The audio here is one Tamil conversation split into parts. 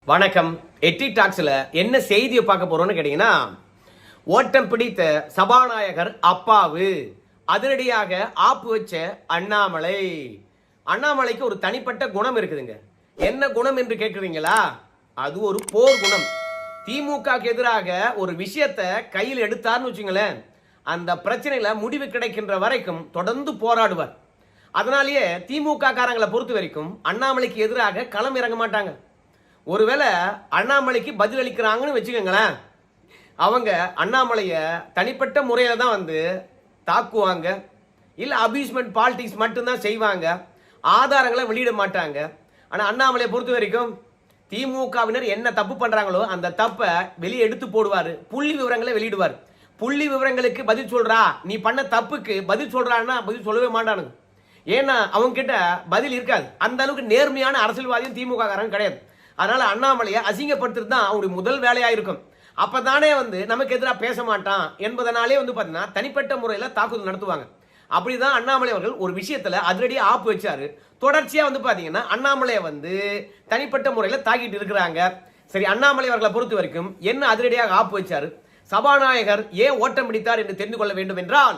வணக்கம். எட்டி டாக்ஸ்ல என்ன செய்தியை பார்க்க போறோம்னு கேட்டீங்கன்னா, ஓட்டம் பிடித்த சபாநாயகர் அப்பாவு அதிரடியாக ஆப்பு வச்ச அண்ணாமலை. அண்ணாமலைக்கு ஒரு தனிப்பட்ட குணம் இருக்குதுங்க. என்ன குணம் என்று கேட்குறீங்களா? அது ஒரு போர் குணம். திமுக எதிராக ஒரு விஷயத்தை கையில் எடுத்தார்னு வச்சுங்களேன், அந்த பிரச்சனையில முடிவு கிடைக்கின்ற வரைக்கும் தொடர்ந்து போராடுவார். அதனாலேயே திமுக காரங்களை பொறுத்த வரைக்கும் அண்ணாமலைக்கு எதிராக களம் இறங்க மாட்டாங்க. ஒருவேளை அண்ணாமலைக்கு பதில் அளிக்கிறாங்கன்னு வச்சுக்கோங்களேன், அவங்க அண்ணாமலைய தனிப்பட்ட முறையில தான் வந்து தாக்குவாங்க, இல்ல அபியூஸ்மெண்ட் பாலிடிக்ஸ் மட்டும்தான் செய்வாங்க, ஆதாரங்களை வெளியிட மாட்டாங்க. ஆனா அண்ணாமலையை பொறுத்த வரைக்கும் திமுகவினர் என்ன தப்பு பண்றாங்களோ அந்த தப்பை வெளியே எடுத்து போடுவாரு, புள்ளி விவரங்களை வெளியிடுவார். புள்ளி விவரங்களுக்கு பதில் சொல்றா, நீ பண்ண தப்புக்கு பதில் சொல்றான்னா பதில் சொல்லவே மாட்டானுங்க. ஏன்னா அவங்க கிட்ட பதில் இருக்காது. அந்த அளவுக்கு நேர்மையான அரசியல்வாதியும் திமுக காரங்க கிடையாது. அதனால அண்ணாமலையை அசிங்கப்படுத்துறது தான் அவங்களுடைய முதல் வேலையா இருக்கும். அப்பதானே வந்து நமக்கு எதிராக பேச மாட்டான் என்பதனாலே வந்து பாத்தீங்கன்னா தனிப்பட்ட முறையில தாக்குதல் நடத்துவாங்க. அப்படிதான் அண்ணாமலை அவர்கள் ஒரு விஷயத்துல அதிரடியா ஆப்பு வச்சாரு. தொடர்ச்சியா வந்து பாத்தீங்கன்னா அண்ணாமலையை வந்து தனிப்பட்ட முறையில தாக்கிட்டு இருக்கிறாங்க. சரி, அண்ணாமலை அவர்களை பொறுத்த வரைக்கும் என்ன அதிரடியாக ஆப்பு வச்சாரு, சபாநாயகர் ஏன் ஓட்டம் பிடித்தார் என்று தெரிந்து கொள்ள வேண்டும் என்றால்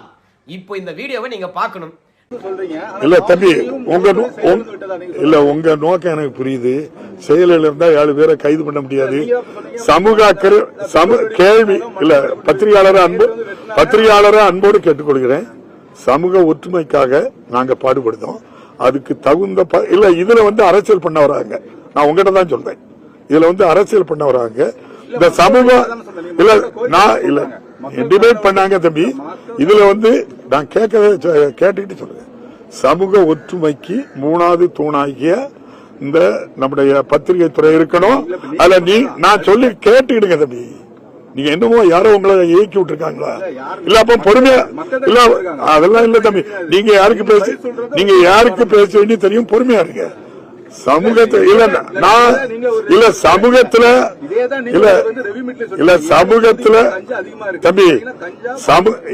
இப்போ இந்த வீடியோவை நீங்க பார்க்கணும். இல்ல தம்பி, உங்க நோக்கம் எனக்கு புரியுது. செயலில் இருந்தா 7 பேரை கைது பண்ண முடியாது. சமூக கேள்வி இல்ல, பத்திரிகையாளரை அன்போடு கேட்டுக்கொள்கிறேன். சமூக ஒற்றுமைக்காக நாங்க பாடுபடுதோம். அதுக்கு தகுந்த இல்ல, இதுல வந்து அரசியல் பண்ண வராங்க. நான் உங்ககிட்ட தான் சொல்றேன், இதுல வந்து அரசியல் பண்ண வராங்க. இந்த சமூகம் இல்ல, நான் இல்ல டிபேட் பண்ணாங்க தம்பி. இதுல வந்து நான் கேட்டுக்கிட்டு சொல்றேன், சமூக ஒற்றுமைக்கு 3வது தூணாகிய இந்த நம்முடைய பத்திரிகை துறை இருக்கணும். அதுல நான் சொல்லி கேட்டுக்கிடுங்க தம்பி. நீங்க என்னமோ யாரோ உங்களை இயக்கி விட்டுருக்காங்களா? இல்ல அப்ப பொறுமையா இல்ல, அதெல்லாம் இல்ல தம்பி. நீங்க யாருக்கு பேச வேண்டிய தெரியும், பொறுமையா இருங்க. சமூகத்துல தம்பி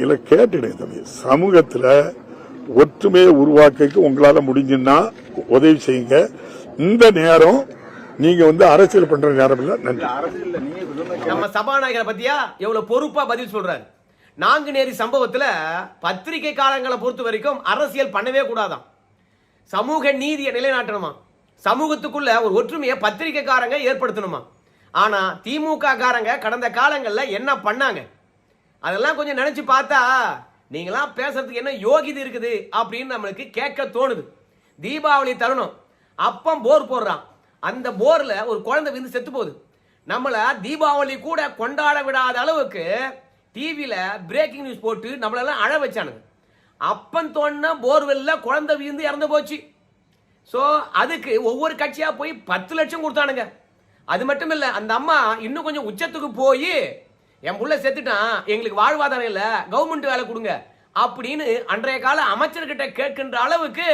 இல்ல கேட்டுடுங்க தம்பி. சமூகத்துல ஒற்றுமையை உருவாக்க உங்களால முடிஞ்சுன்னா உதவி செய்யுங்க. இந்த நேரம் நீங்க வந்து அரசியல் பண்ற நேரம் இல்ல. நன்றி. நம்ம சபாநாயகரை பத்தியா எவ்வளவு பொறுப்பா பதில் சொல்றாரு. நாங்குநேரி சம்பவத்துல பத்திரிகை காலங்களை பொறுத்த வரைக்கும் அரசியல் பண்ணவே கூடாதான், சமூக நீதியை நிலைநாட்டணுமா, சமூகத்துக்குள்ள ஒரு ஒற்றுமையை பத்திரிகைக்காரங்க ஏற்படுத்தணுமா. ஆனா திமுக காரங்க கடந்த காலங்கள்ல என்ன பண்ணாங்க அதெல்லாம் கொஞ்சம் நினைச்சு பார்த்தா நீங்களாம் பேசுறதுக்கு என்ன யோகிதை இருக்குது அப்படின்னு நம்மளுக்கு கேட்க தோணுது. தீபாவளி தருணம், அப்பம் போர் போடுறான், அந்த போர்ல ஒரு குழந்தை விழுந்து செத்து போகுது. நம்மள தீபாவளி கூட கொண்டாட விடாத அளவுக்கு டிவியில பிரேக்கிங் நியூஸ் போட்டு நம்மளெல்லாம் அழ வச்சானுங்க. அப்பன் தோணுன போர்வெல்ல குழந்தை விழுந்து இறந்து போச்சு. ஸோ அதுக்கு ஒவ்வொரு கட்சியா போய் 10 லட்சம் கொடுத்தானுங்க. அது மட்டும் இல்ல, அந்த அம்மா இன்னும் கொஞ்சம் உச்சத்துக்கு போய் என் புள்ள செத்துட்டான், எங்களுக்கு வாழ்வாதாரம் இல்ல, கவர்மெண்ட் வேலை கொடுங்க அப்படின்னு அன்றைய கால அமைச்சர்கிட்ட கேட்கின்ற அளவுக்கு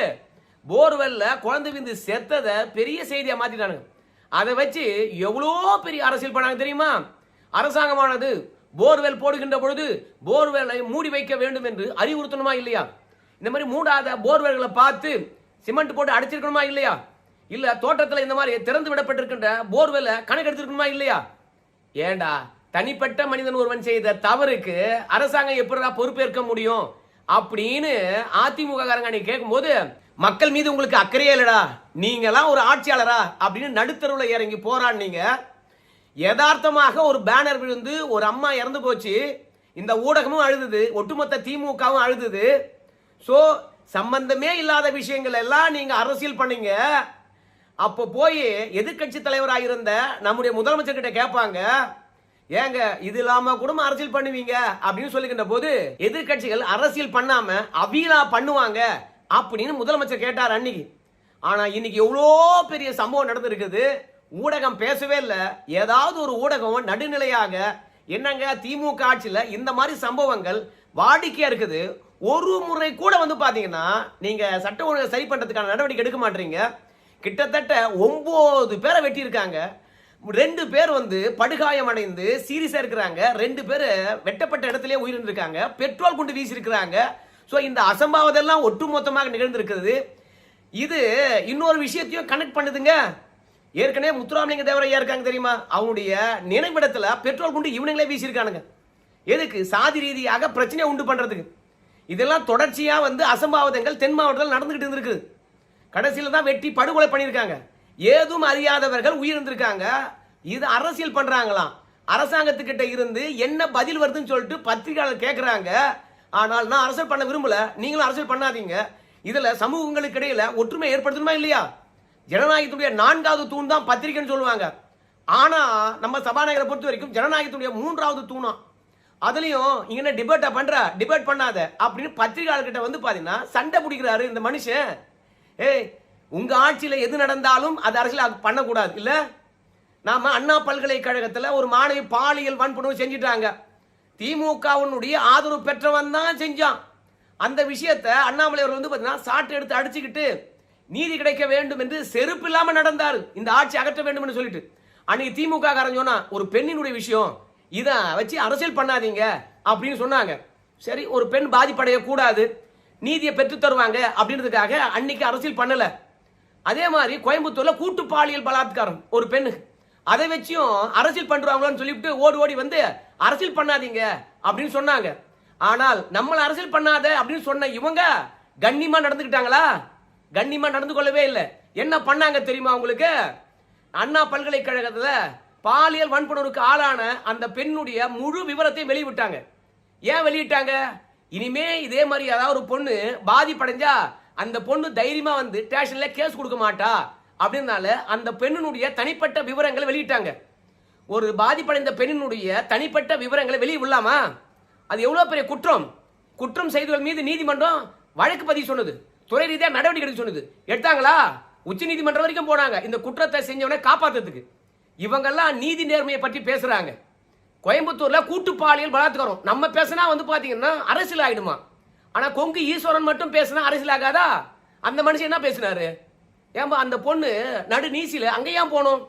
போர்வெல்ல குழந்தை விந்து செத்ததை பெரிய செய்தியா மாத்திட்டானுங்க. அதை வச்சு எவ்வளோ பெரிய அரசியல் பண்ணாங்க தெரியுமா? அரசாங்கமானது போர்வெல் போடுகின்ற பொழுது போர்வெல்லை மூடி வைக்க வேண்டும் என்று அறிவுறுத்தணுமா இல்லையா? இந்த மாதிரி மூடாத போர்வெல்களை பார்த்து சிமெண்ட் போட்டு அடிச்சிருக்கணுமா இல்லையா? இல்ல தோட்டத்தில் இந்த மாதிரி திறந்து விடப்பட்டிருக்கின்ற போர்வெல்ல கணக்கு எடுத்திருக்கணுமா இல்லையா? ஏண்டா, தனிப்பட்ட மனிதன் ஒருவன் செய்த தவறுக்கு அரசாங்கம் எப்படிடா பொறுப்பேற்க முடியும் அப்படின்னு அதிமுக காரங்க நீ கேட்கும் போது, மக்கள் மீது உங்களுக்கு அக்கறையே இல்லடா, நீங்களாம் ஒரு ஆட்சியாளரா அப்படின்னு நடுத்தருவில் இறங்கி போராடினீங்க. யதார்த்தமாக ஒரு பேனர் விழுந்து ஒரு அம்மா இறந்து போச்சு, இந்த ஊடகமும் அழுதுது, ஒட்டுமொத்த திமுகவும் அழுதுது. சோ சம்பந்தமே இல்லாத விஷயங்கள் எல்லாம் நீங்க அரசியல் பண்ணீங்க. அப்போ போய் எதிர்கட்சி தலைவராக இருந்த நம்முடைய முதலமைச்சர் கிட்ட கேட்பாங்க, ஏங்க இது இல்லாம கூட அரசியல் பண்ணுவீங்க அப்படின்னு சொல்லுகின்ற போது, எதிர்கட்சிகள் அரசியல் பண்ணாம அவிலா பண்ணுவாங்க அப்படின்னு முதலமைச்சர் கேட்டார் அன்னைக்கு. ஆனா இன்னைக்கு எவ்வளோ பெரிய சம்பவம் நடந்திருக்குது, ஊடகம் பேசவே இல்லை. ஏதாவது ஒரு ஊடகம் நடுநிலையாக என்னங்க திமுக ஆட்சியில் இந்த மாதிரி சம்பவங்கள் வாடிக்கையா இருக்குது, ஒரு முறை கூட வந்து பாத்தீங்கன்னா நீங்க சட்ட ஒழுங்கை சரி பண்றதுக்கான நடவடிக்கை எடுக்க மாட்டீங்க. கிட்டத்தட்ட 9 பேரை வெட்டி இருக்காங்க, 2 பேர் வந்து படுகாயம் அடைந்து சீரியஸா இருக்கிறாங்க, 2 பேர் வெட்டப்பட்ட இடத்திலே உயிரிழந்திருக்காங்க, பெட்ரோல் குண்டு வீசி இருக்கிறாங்க. சோ இந்த அசம்பாவதெல்லாம் ஒட்டுமொத்தமாக நிகழ்ந்திருக்கிறது. இது இன்னொரு விஷயத்தையும் கனெக்ட் பண்ணுதுங்க. ஏற்கனவே முத்துராமலிங்க தேவரையா இருக்காங்க தெரியுமா, அவங்களுடைய நினைவிடத்துல பெட்ரோல் குண்டு இவனுங்களே வீசியிருக்கானுங்க. எதுக்கு? சாதி ரீதியாக பிரச்சனை உண்டு பண்றதுக்கு. இதெல்லாம் தொடர்ச்சியா வந்து அசம்பாவிதங்கள் தென் மாவட்டத்தில் நடந்துகிட்டு இருந்திருக்கு. கடைசியில தான் வெட்டி படுகொலை பண்ணியிருக்காங்க. ஏதும் அறியாதவர்கள் உயிரிழந்திருக்காங்க. இது அரசியல் பண்றாங்களாம். அரசாங்கத்துக்கிட்ட இருந்து என்ன பதில் வருதுன்னு சொல்லிட்டு பத்திரிகையாளர் கேட்கிறாங்க. ஆனால் நான் அரசியல் பண்ண விரும்பல, நீங்களும் அரசியல் பண்ணாதீங்க. இதுல சமூகங்களுக்கு இடையில ஒற்றுமை ஏற்படுத்தணுமா இல்லையா? ஜனநாயகத்துடைய 4வது தூண் தான் பத்திரிகைன்னு சொல்லுவாங்க. ஆனா நம்ம சபாநாயகரை பொறுத்த வரைக்கும் ஜனநாயகத்துடைய 3வது தூணா. அதுலயும் இங்க டிபேட்டா பண்ற, டிபேட் பண்ணாத அப்படின்னு பத்திரிகையாளர்கிட்ட வந்து பாத்தீங்கன்னா சண்டை பிடிக்கிறாரு இந்த மனுஷன். ஏய், உங்க ஆட்சியில எது நடந்தாலும் அது அரசியல் பண்ணக்கூடாது இல்ல. நாம அண்ணா பல்கலைக்கழகத்துல ஒரு மாணவி பாலியல் வன்புணர்வு செஞ்சிட்டாங்க. திமுகவுடைய ஆதரவு பெற்றவன் தான் செஞ்சான். அந்த விஷயத்தை அண்ணாமலை அவர்கள் வந்து பாத்தீங்கன்னா சாட்டை எடுத்து அடிச்சுக்கிட்டு நீதி கிடைக்க வேண்டும் என்று செருப்பு இல்லாம நடந்தாரு. இந்த ஆட்சி அகற்ற வேண்டும் என்று சொல்லிட்டு அன்னைக்கு திமுக காரன் சொன்னா ஒரு பெண்ணினுடைய விஷயம், இத வச்சு அரசியல் பண்ணாதீங்க அப்படின்னு சொன்னாங்க. சரி, ஒரு பெண் பாதிப்படைய கூடாது, நீதியை பெற்று தருவாங்க அப்படின்றதுக்காக அன்னைக்கு அரசியல் பண்ணல. அதே மாதிரி கோயம்புத்தூர்ல கூட்டு பாலியல் பலாத்காரம் ஒரு பெண்ணு, அதை வச்சும் அரசியல் பண்றாங்களோன்னு சொல்லிவிட்டு ஓடி ஓடி வந்து அரசியல் பண்ணாதீங்க அப்படின்னு சொன்னாங்க. ஆனால் நம்மள அரசியல் பண்ணாத அப்படின்னு சொன்ன இவங்க கண்ணியமா நடந்துக்கிட்டாங்களா? கண்ணியமா நடந்து கொள்ளவே இல்லை. என்ன பண்ணாங்க தெரியுமா உங்களுக்கு? அண்ணா பல்கலைக்கழகத்துல பாலியல் வன்புணர்வுக்கு ஆளான அந்த பெண்ணுடைய முழு விவரத்தை வெளியிட்டாங்க. ஏன் வெளியிட்டாங்க? இனிமே இதே மாதிரி ஏதாவது ஒரு பொண்ணு பாதிப்படைஞ்சா அந்த பொண்ணு தைரியமா வந்து ஸ்டேஷன்ல கேஸ் கொடுக்க மாட்டா அப்படின்னால அந்த பெண்ணினுடைய தனிப்பட்ட விவரங்களை வெளியிட்டாங்க. ஒரு பாதிப்படைந்த பெண்ணினுடைய தனிப்பட்ட விவரங்களை வெளியே விடலாமா? அது எவ்வளவு பெரிய குற்றம். குற்றம் செய்தவர்கள் மீது நீதிமன்றம் வழக்கு பதிவு சொன்னது, துறை ரீதியா நடவடிக்கை எடுக்க சொன்னது. எடுத்தாங்களா? உச்ச நீதிமன்றம் வரைக்கும் போனாங்க இந்த குற்றத்தை செஞ்சவனை காப்பாத்துறதுக்கு. இவங்கெல்லாம் நீதி நேர்மையை பற்றி பேசுறாங்க. கோயம்புத்தூர்ல கூட்டு பாலியல் பலாத்காரம் நம்ம பேசினா வந்து பாத்தீங்கன்னா அரசியல் ஆயிடுமா? ஆனா கொங்கு ஈஸ்வரன் மட்டும் பேசினா அரசியல் ஆகாதா? அந்த மனுஷன் என்ன பேசினாரு? ஏன்பா அந்த பொண்ணு நடு நீசில அங்க ஏன் போனோம்?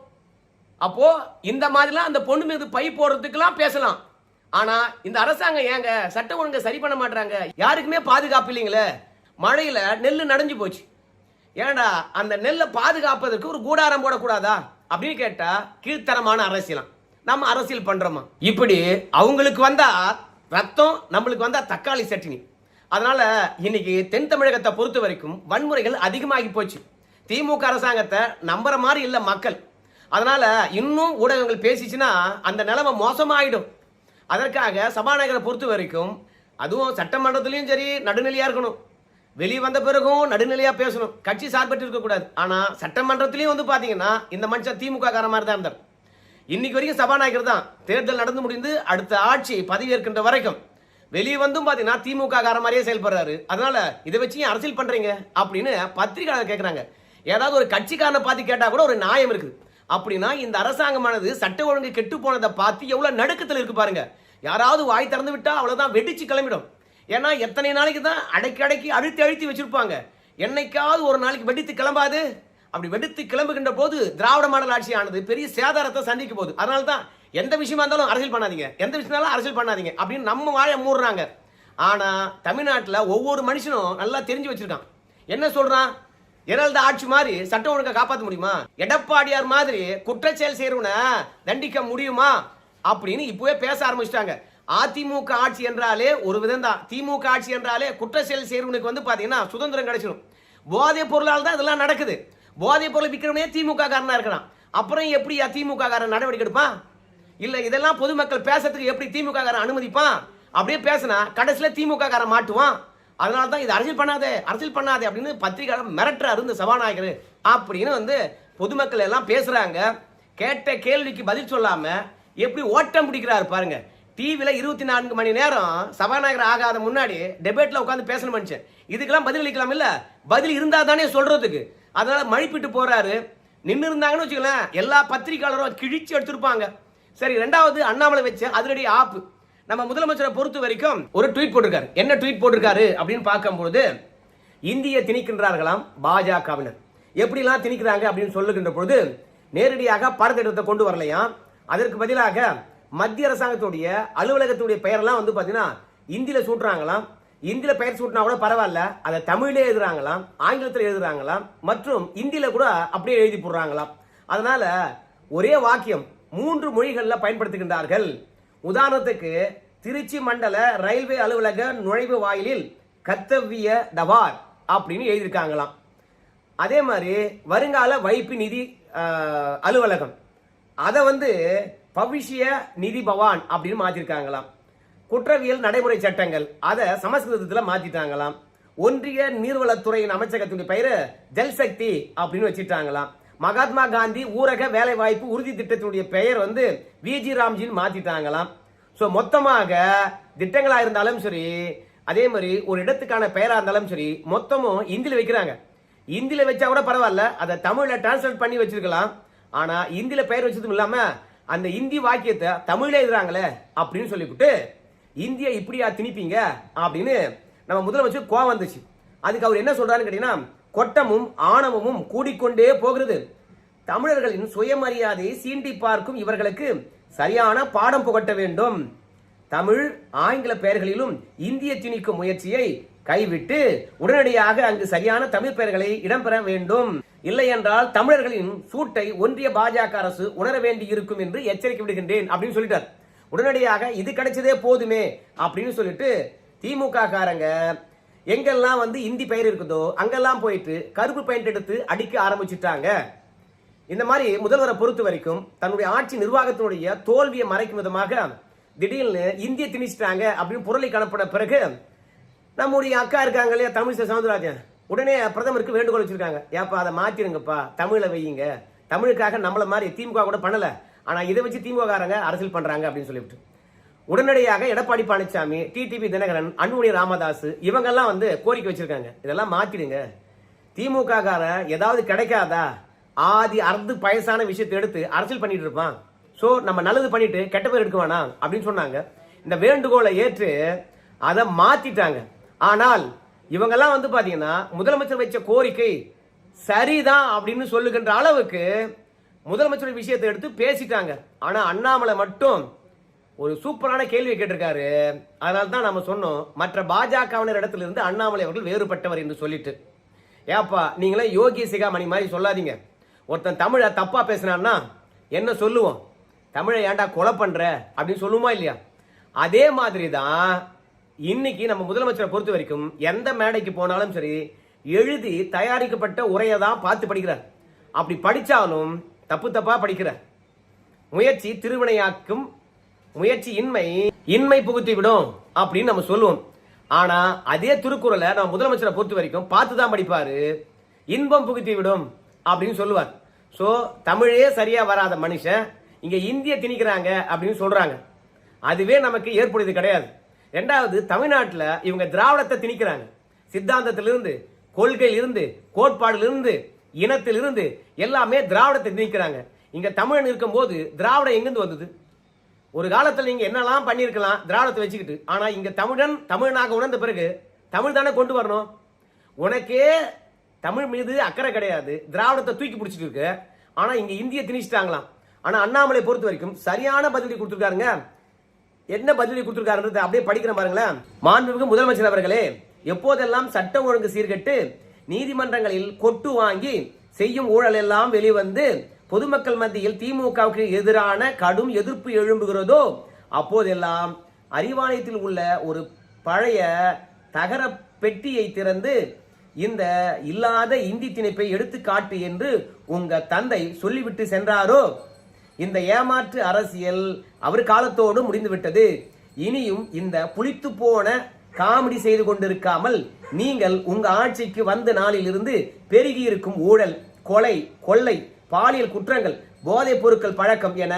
அப்போ இந்த மாதிரிலாம் அந்த பொண்ணு மீது பை போடுறதுக்கெல்லாம் பேசலாம். ஆனா இந்த அரசாங்கம் ஏங்க சட்டம் ஒழுங்கு சரி பண்ண மாட்டாங்க? யாருக்குமே பாதுகாப்பு இல்லைங்களே. மழையில நெல்லு நனைஞ்சு போச்சு. ஏன்டா அந்த நெல்லை பாதுகாப்பதற்கு ஒரு கூடாரம் போடக்கூடாதா அப்படின்னு கேட்டா கீழ்த்தரமான அரசியலாம். நம்ம அரசியல் பண்றோமா? இப்படி அவங்களுக்கு வந்தா ரத்தம், நம்மளுக்கு வந்தா தக்காளி சட்னி. அதனால இன்னைக்கு தென் தமிழகத்தை பொறுத்த வரைக்கும் வன்முறைகள் அதிகமாகி போச்சு. திமுக அரசாங்கத்தை நம்புற மாதிரி இல்ல மக்கள். அதனால இன்னும் ஊடகங்கள் பேசிச்சுன்னா அந்த நிலைமை மோசமாயிடும். அதற்காக சபாநாயகரை பொறுத்த வரைக்கும் அதுவும் சட்டமன்றத்திலையும் சரி நடுநிலையா இருக்கணும். வெளியே வந்த பிறகும் நடுநிலையா பேசணும். கட்சி சார்பற்று இருக்கக்கூடாது. ஆனா சட்டமன்றத்திலையும் வந்து பாத்தீங்கன்னா இந்த மனுஷன் திமுக கார மாதிரி தான் இருந்தார். இன்னைக்கு வரைக்கும் சபாநாயகர் தான். தேர்தல் நடந்து முடிந்து அடுத்த ஆட்சி பதவி ஏற்கின்ற வரைக்கும் வெளியே வந்தும் பாத்தீங்கன்னா திமுக கார மாதிரியே செயல்படுறாரு. அதனால இதை வச்சு அரசியல் பண்றீங்க அப்படின்னு பத்திரிகையாளர் கேட்கறாங்க. ஏதாவது ஒரு கட்சிக்காரனை பார்த்து கேட்டா கூட ஒரு நியாயம் இருக்குது. அப்படின்னா இந்த அரசாங்கமானது சட்ட ஒழுங்கு கெட்டு போனதை பார்த்து எவ்வளவு நடுக்கத்தில் இருக்கு பாருங்க. யாராவது வாய் திறந்து விட்டா அவ்வளவுதான் வெடிச்சு கிளம்பிடும். ஏன்னா எத்தனை நாளைக்கு தான் அடக்கி அடக்கி அழுத்தி அழுத்தி வச்சிருப்பாங்க. என்னைக்காவது ஒரு நாளைக்கு வெடித்து கிளம்பாது. அப்படி வெடித்து கிளம்புகின்ற போது திராவிட மாடல் ஆட்சி ஆனது பெரிய சேதாரத்தை சந்திக்க போகுது. அதனால தான் எந்த விஷயமா இருந்தாலும் அரசியல் பண்ணாதீங்க, எந்த விஷயம்னாலும் அரசியல் பண்ணாதீங்க அப்படின்னு நம்ம வாயை மூடுறாங்க. ஆனா தமிழ்நாட்டில் ஒவ்வொரு மனுஷனும் நல்லா தெரிஞ்சு வச்சிருக்கான். என்ன சொல்றான்? ஜெயலலிதா ஆட்சி மாதிரி சட்டம் ஒழுங்கை காப்பாற்ற முடியுமா? எடப்பாடியார் மாதிரி குற்றச்செயல் செய்யறவனை தண்டிக்க முடியுமா அப்படின்னு இப்பவே பேச ஆரம்பிச்சிட்டாங்க. அதிமுக ஆட்சி என்றாலே ஒரு விதம் தான். திமுக ஆட்சி என்றாலே குற்ற செயல் செய்யறவனுக்கு வந்து பாத்தீங்கன்னா சுதந்திரம் கிடைச்சிடும். போதைப் பொருளால் தான் இதெல்லாம் நடக்குது. போதைப் பொருள் விற்கிறவனே திமுக காரனா இருக்கிறான். அப்புறம் எப்படி திமுக காரன் நடவடிக்கை எடுப்பான்? இல்ல இதெல்லாம் பொதுமக்கள் பேசுறதுக்கு எப்படி திமுக காரன் அனுமதிப்பான்? அப்படியே பேசினா கடைசியில திமுக காரன் மாட்டுவான். அதனால தான் இது அரசியல் பண்ணாதே, அரசியல் பண்ணாதே அப்படின்னு பத்திரிகையாளர் மிரட்டுறாரு இந்த சபாநாயகர் அப்படின்னு வந்து பொதுமக்கள் எல்லாம் பேசுறாங்க. கேட்ட கேள்விக்கு பதில் சொல்லாம எப்படி ஓட்டம் பிடிக்கிறாரு பாருங்க. டிவில 24 மணி நேரம் சபாநாயகர் ஆகாத முன்னாடி டெபேட்ல உட்காந்து பேசணும் மனுஷன். இதுக்கெல்லாம் பதில் அளிக்கலாம் இல்ல? பதில் இருந்தா தானே சொல்றதுக்கு. அதனால மழிப்பிட்டு போறாரு. நின்று இருந்தாங்கன்னு வச்சுக்கலாம் எல்லா பத்திரிகையாளரும் கிழிச்சு எடுத்திருப்பாங்க. சரி, ரெண்டாவது அண்ணாமலை வச்ச அதிரடி ஆப்பு. நம்ம முதலமைச்சரை பொறுத்த வரைக்கும் ஒரு ட்வீட் போட்டிருக்காரு. என்ன ட்வீட் போட்டிருக்காரு அப்படின்னு பார்க்கும்போது, இந்திய திணிக்கின்றார்களாம் பாஜகவினர். எப்படிலாம் திணிக்கிறாங்க அப்படின்னு சொல்லுகின்ற பொழுது நேரடியாக பாடத்திட்டத்தை கொண்டு வரலையாம். அதற்கு பதிலாக மத்திய அரசாங்கத்துடைய அலுவலகத்துடைய பெயரெல்லாம் வந்து பாத்தீங்கன்னா இந்தியில சூட்டுறாங்களாம். இந்தியில பெயர் சூட்டினா கூட பரவாயில்ல, அதை தமிழ்ல எழுதுறாங்களாம், ஆங்கிலத்தில் எழுதுறாங்களாம், மற்றும் இந்தியில கூட அப்படியே எழுதி போடுறாங்களாம். அதனால ஒரே வாக்கியம் 3 மொழிகள்ல பயன்படுத்துகின்றார்கள். உதாரணத்துக்கு திருச்சி மண்டல ரயில்வே அலுவலக நுழைவு வாயிலில் கர்த்தவிய தவார் அப்படின்னு எழுதியிருக்காங்களாம். அதே மாதிரி வருங்கால வைப்பு நிதி அலுவலகம் அதை பவிஷ்ய நிதி பவான் அப்படின்னு மாத்திருக்காங்களாம். குற்றவியல் நடைமுறை சட்டங்கள் அதை சமஸ்கிருதத்தில் மாத்திட்டாங்களாம். ஒன்றிய நீர்வளத்துறையின் அமைச்சகத்தினுடைய பெயரை ஜல்சக்தி அப்படின்னு வச்சிட்டாங்களாம். மகாத்மா காந்தி ஊரக வேலை வாய்ப்பு உறுதி திட்டத்தினுடைய பெயர் விஜி ராம்ஜின்னு மாத்திட்டாங்களாம். ஸோ மொத்தமாக திட்டங்களா இருந்தாலும் சரி, அதே மாதிரி ஒரு இடத்துக்கான பெயரா இருந்தாலும் சரி, மொத்தமும் இந்தியில வைக்கிறாங்க. இந்தியில வச்சா கூட பரவாயில்ல, அதை தமிழ்ல டிரான்ஸ்லேட் பண்ணி வச்சிருக்கலாம். ஆனா இந்தியில பெயர் வச்சதும் இல்லாம அந்த இந்தி வாக்கியத்தை தமிழ்ல எழுதுறாங்களே அப்படின்னு சொல்லிவிட்டு இந்திய இப்படியா திணிப்பீங்க அப்படின்னு நம்ம முதலமைச்சர் கோவம் வந்துச்சு. அதுக்கு அவர் என்ன சொல்றாருன்னு கேட்டீங்கன்னா, கொட்டமும் ஆணவமும் கூடிக்கொண்டே போகிறது. தமிழர்களின் சுயமரியாதையை சீண்டி பார்க்கும் இவர்களுக்கு சரியான பாடம் புகட்ட வேண்டும். தமிழ் ஆங்கில பெயர்களிலும் இந்திய திணிக்கும் முயற்சியை கைவிட்டு உடனடியாக அங்கு சரியான தமிழ் பெயர்களை இடம்பெற வேண்டும். இல்லை என்றால் தமிழர்களின் சூட்டை ஒன்றிய பாஜக அரசு உணர வேண்டி இருக்கும் என்று எச்சரிக்கை விடுகின்றேன் அப்படின்னு சொல்லிட்டார். உடனடியாக இது கிடைச்சதே போதுமே அப்படின்னு சொல்லிட்டு திமுக காரங்க எங்கெல்லாம் இந்தி பெயர் இருக்குதோ அங்கெல்லாம் போயிட்டு கருப்பு பெயிண்ட் எடுத்து அடிக்க ஆரம்பிச்சுட்டாங்க. இந்த மாதிரி முதல்வரை பொறுத்த வரைக்கும் தன்னுடைய ஆட்சி நிர்வாகத்தினுடைய தோல்வியை மறைக்கும் விதமாக திடீர்னு இந்திய திணிச்சிட்டாங்க அப்படின்னு பொருளை காணப்பட பிறகு நம்முடைய அக்கா இருக்காங்க இல்லையா தமிழிசை சவுந்தரராஜன், உடனே பிரதமருக்கு வேண்டுகோள் வச்சிருக்காங்க. ஏப்பா அதை மாத்திருங்கப்பா, தமிழை வையுங்க. தமிழுக்காக நம்மள மாதிரி திமுக கூட பண்ணல, ஆனா இதை வச்சு திமுக காரங்க அரசியல் பண்றாங்க அப்படின்னு சொல்லிவிட்டு உடனடியாக எடப்பாடி பழனிசாமி, டிடிவி தினகரன், அன்புமணி ராமதாஸ் இவங்கெல்லாம் கோரிக்கை வச்சிருக்காங்க. இதெல்லாம் மாத்திடுங்க. திமுக காரன் ஏதாவது கிடைக்காதா ஆதி அர்த்து பயசான விஷயத்தை எடுத்து அரசியல் பண்ணிட்டு இருப்பான். சோ நம்ம நல்லது பண்ணிட்டு கெட்ட பேர் எடுக்க வேணாம் அப்படின்னு சொன்னாங்க. இந்த வேண்டுகோளை ஏற்று அதை மாத்திட்டாங்க. ஆனால் இவங்கெல்லாம் பாத்தீங்கன்னா முதலமைச்சர் வச்ச கோரிக்கை சரிதான் அப்படின்னு சொல்லுகின்ற அளவுக்கு முதலமைச்சர் விஷயத்தை எடுத்து பேசிட்டாங்க. ஆனா அண்ணாமலை மட்டும் ஒரு சூப்பரான கேள்வியை கேட்டிருக்காரு. அதனால தான் நம்ம சொன்னோம் மற்ற பாஜகவினர் இடத்திலிருந்து அண்ணாமலை அவர்கள் வேறுபட்டவர் என்று சொல்லிட்டு. ஏப்பா நீங்களே யோகி சிகாமணி மாதிரி சொல்லாதீங்க. ஒருத்தன் தமிழை தப்பா பேசினான்னா என்ன சொல்லுவோம்? தமிழை ஏன்டா கொலை பண்ற அப்படின்னு சொல்லுமா இல்லையா? அதே மாதிரி தான் இன்னைக்கு நம்ம முதலமைச்சரை பொறுத்த வரைக்கும் எந்த மேடைக்கு போனாலும் சரி எழுதி தயாரிக்கப்பட்ட உரையை தான் பார்த்து படிக்கிறார். அப்படி படிச்சாலும் தப்பு தப்பா படிக்கிறார். முயற்சி திருவினையாக்கும், முயற்சி இன்மை புகுத்தி விடும் அப்படின்னு நம்ம சொல்லுவோம். ஆனா அதே திருக்குறளை நம்ம முதலமைச்சரை பொறுத்த வரைக்கும் பார்த்து தான் படிப்பாரு. இன்பம் புகுத்தி விடும் அப்படின்னு சொல்லுவார். சோ தமிழே சரியா வராத மனுஷன் இங்க இந்திய திணிக்கிறாங்க அப்படின்னு சொல்றாங்க. அதுவே நமக்கு ஏற்புடையது கிடையாது. ரெண்டாவது, தமிழ்நாட்டில் இவங்க திராவிடத்தை திணிக்கிறாங்க. சித்தாந்தத்திலிருந்து, கொள்கையிலிருந்து, கோட்பாடிலிருந்து, இனத்திலிருந்து எல்லாமே திராவிடத்தை திணிக்கிறாங்க. இங்க தமிழன் இருக்கும் போது திராவிடம் எங்கிருந்து வந்தது? ஒரு காலத்தில் நீங்க என்னெல்லாம் பண்ணிருக்கலாம் திராவிடத்தை வச்சுக்கிட்டு. ஆனா இங்க தமிழனாக உணர்ந்த பிறகு தமிழ் தானே கொண்டு வரணும். உனக்கே தமிழ் மீது அக்கறை கிடையாது, திராவிடத்தை தூக்கி பிடிச்சிட்டு இருக்கு. ஆனா இங்க இந்திய திணிச்சிட்டாங்களாம். ஆனா அண்ணாமலை பொறுத்த வரைக்கும் சரியான பதிலடி கொடுத்திருக்காருங்க. என்ன பதிலடி கொடுத்திருக்காருன்றது அப்படியே படிக்கிற பாருங்களேன். மாண்புமிகு முதலமைச்சர் அவர்களே, எப்போதெல்லாம் சட்டம் ஒழுங்கு சீர்கெட்டு நீதிமன்றங்களில் கொட்டு வாங்கி செய்யும் ஊழல் எல்லாம் வெளிவந்து பொதுமக்கள் மத்தியில் திமுகவுக்கு எதிரான கடும் எதிர்ப்பு எழும்புகிறதோ அப்போதெல்லாம் அறிவாலயத்தில் உள்ள ஒரு பழைய தகர பெட்டியை திறந்து இந்த இல்லாத இந்தி திணிப்பை எடுத்து காட்டு என்று உங்க தந்தை சொல்லிவிட்டு சென்றாரோ? இந்த ஏமாற்று அரசியல் அவர் காலத்தோடு முடிந்துவிட்டது. இனியும் இந்த புளித்து போன காமெடி செய்து கொண்டிருக்காமல் நீங்கள் உங்க ஆட்சிக்கு வந்த நாளில் இருந்து பெருகி இருக்கும் ஊழல், கொலை, கொள்ளை, பாலியல் குற்றங்கள், போதைப் பொருட்கள் பழக்கம் என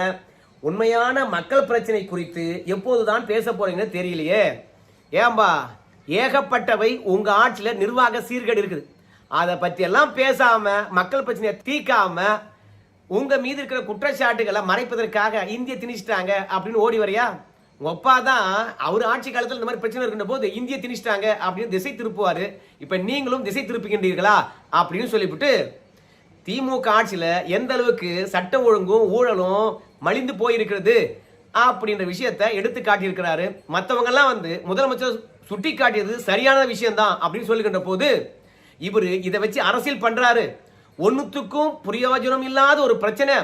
உண்மையான மக்கள் பிரச்சனை குறித்து எப்போதுதான் பேச போறீங்கன்னு தெரியலையே. ஏம்பா ஏகப்பட்டவை உங்க ஆட்சியில நிர்வாக சீர்கேடு இருக்குது. அதை பத்தி எல்லாம் பேசாம மக்கள் பிரச்சனையை தீர்க்காம உங்க மீது இருக்கிற குற்றச்சாட்டுகளை மறைப்பதற்காக இந்திய திணிச்சிட்டாங்க அப்படின்னு ஓடி வரையா? உங்க அப்பா தான் அவர் ஆட்சி காலத்தில் இந்த மாதிரி பிரச்சனை இருக்கின்ற போது இந்திய திணிச்சிட்டாங்க அப்படின்னு திசை திருப்புவாரு. இப்ப நீங்களும் திசை திருப்புகின்றீர்களா அப்படின்னு சொல்லிவிட்டு திமுக ஆட்சியில எந்த அளவுக்கு சட்டம் ஒழுங்கும் ஊழலும் மலிந்து போயிருக்கிறது அப்படின்ற விஷயத்தை எடுத்து காட்டியிருக்கிறாரு. மற்றவங்க எல்லாம் முதலமைச்சர் சுட்டி காட்டியது சரியான விஷயம் தான் அப்படின்னு சொல்லுகின்ற போது இவரு இதை வச்சு அரசியல் பண்றாரு. ஒன்னுத்துக்கும் பிரயோஜனம் இல்லாத ஒரு பிரச்சனை,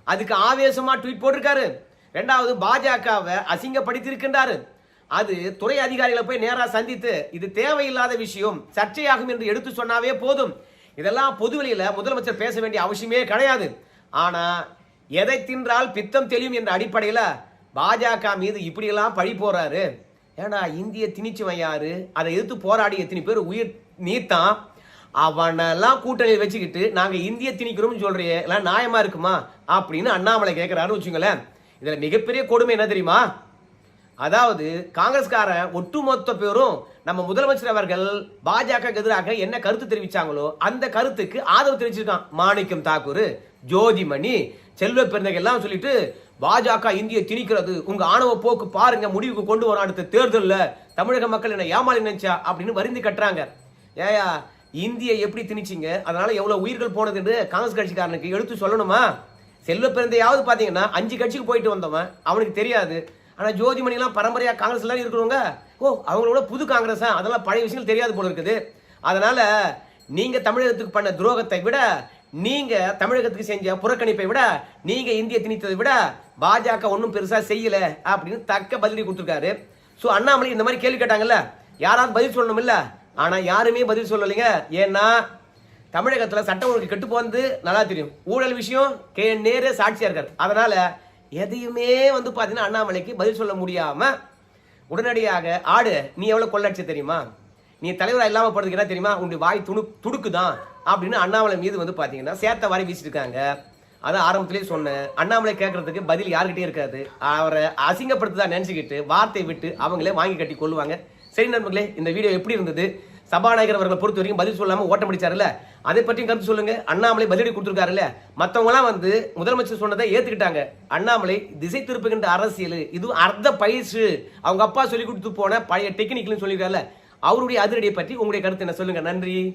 அதுக்கு ஆவேசமா ட்வீட் போட்டிருக்காரு. ரெண்டாவது பாஜகவை அசிங்கப்படுத்தியிருக்கின்றாரு. அது துறை அதிகாரிகளை போய் நேரா சந்தித்து இது தேவையில்லாத விஷயம், சர்ச்சையாகும் என்று எடுத்து சொன்னாவே போதும். இதெல்லாம் பொதுவெளியில முதலமைச்சர் பேச வேண்டிய அவசியமே கிடையாது. ஆனா எதை தின்றால் பித்தம் தெளியும் என்ற அடிப்படையில் பாஜக மீது இப்படியெல்லாம் பழி போறாரு. ஏன்னா இந்திய திணிச்சவன் யாரு, அதை எதிர்த்து போராடி எத்தனை பேர் உயிர் நீத்தான், அவனெல்லாம் கூட்டணியில் வச்சுக்கிட்டு நாங்க இந்திய திணிக்கிறோம்னு சொல்றீங்க, எல்லாம் நியாயமா இருக்குமா அப்படின்னு அண்ணாமலை கேட்கிறாருன்னு வச்சுங்களேன். இதுல மிகப்பெரிய கொடுமை என்ன தெரியுமா? அதாவது காங்கிரஸ்காரன் ஒட்டுமொத்த பேரும் நம்ம முதலமைச்சர் அவர்கள் பாஜக எதிராக என்ன கருத்து தெரிவிச்சாங்களோ அந்த கருத்துக்கு ஆதரவு தெரிவிச்சிருக்கான். மாணிக்கம் தாக்கூர், ஜோதிமணி, செல்வ பெருந்தகை எல்லாம் சொல்லிட்டு பாஜக இந்திய திணிக்கிறது, உங்க ஆணவ போக்கு பாருங்க, முடிவுக்கு கொண்டு வரும் அடுத்த தேர்தலில் தமிழக மக்கள் என்ன ஏமாளி நினைச்சா அப்படின்னு வருந்தி கட்டுறாங்க. ஏயா இந்திய எப்படி திணிச்சிங்க, அதனால எவ்வளவு உயிர்கள் போனது என்று காங்கிரஸ் கட்சிக்காரனுக்கு எடுத்து சொல்லணுமா? செல்வ பெருந்தையாவது பாத்தீங்கன்னா 5 கட்சிக்கு போயிட்டு வந்தவன், அவனுக்கு தெரியாது. ஆனா ஜோதிமணி எல்லாம் பரம்பரையா காங்கிரஸ் எல்லாம் இருக்கிறவங்க, அவங்களோட புது காங்கிரஸ், அதெல்லாம் பழைய விஷயங்கள் தெரியாது போல இருக்குது. அதனால நீங்க தமிழகத்துக்கு பண்ண துரோகத்தை விட, நீங்க தமிழகத்துக்கு செஞ்ச புறக்கணிப்பை விட, நீங்க இந்திய திணித்ததை விட பாஜக ஒன்றும் பெருசா செய்யல அப்படின்னு தக்க பதிலடி கொடுத்துருக்காரு. ஸோ அண்ணாமலை இந்த மாதிரி கேள்வி கேட்டாங்கல்ல, யாராவது பதில் சொல்லணும் இல்ல, ஆனா யாருமே பதில் சொல்லலைங்க. ஏன்னா தமிழகத்துல சட்டம் ஒழுங்கு கெட்டு போனது நல்லா தெரியும். ஊழல் விஷயம் நேரே சாட்சியா இருக்காரு. அதனால எதையுமே பாத்தீங்கன்னா அண்ணாமலைக்கு பதில் சொல்ல முடியாம உடனடியாக ஆடு நீ எவ்வளவு கொள்ளடிச்ச தெரியுமா, நீ தலைவராக இல்லாம போறதுக்கு என்ன தெரியுமா, உன்னுடைய வாய் துடுக்குதான் அப்படின்னு அண்ணாமலை மீது பாத்தீங்கன்னா சேர்த்த வாரி வீசிருக்காங்க. அதான் ஆரம்பத்திலேயே சொன்னேன், அண்ணாமலை கேட்கறதுக்கு பதில் யாருக்கிட்டே இருக்காது. அவரை அசிங்கப்படுத்துதான் நினைச்சுக்கிட்டு வார்த்தை விட்டு அவங்களே வாங்கி கட்டி கொள்ளுவாங்க. சரி நண்பர்களே, இந்த வீடியோ எப்படி இருந்தது? சபாநாயகர் அவர்களை பொறுத்த வரைக்கும் பதில் சொல்லாம ஓட்டம் பிடிச்சாருல்ல, அதை பற்றியும் கருத்து சொல்லுங்க. அண்ணாமலை பதிலடி கொடுத்துருக்காருல்ல, மற்றவங்க எல்லாம் முதலமைச்சர் சொன்னதை ஏத்துக்கிட்டாங்க. அண்ணாமலை திசை திருப்புகின்ற அரசியல் இது அர்த்த பயிற்சி, அவங்க அப்பா சொல்லி கொடுத்து போன பழைய டெக்னிக்னு சொல்லியிருக்காருல்ல, அவருடைய அதிரடியை பற்றி உங்களுடைய கருத்து என்ன சொல்லுங்க. நன்றி.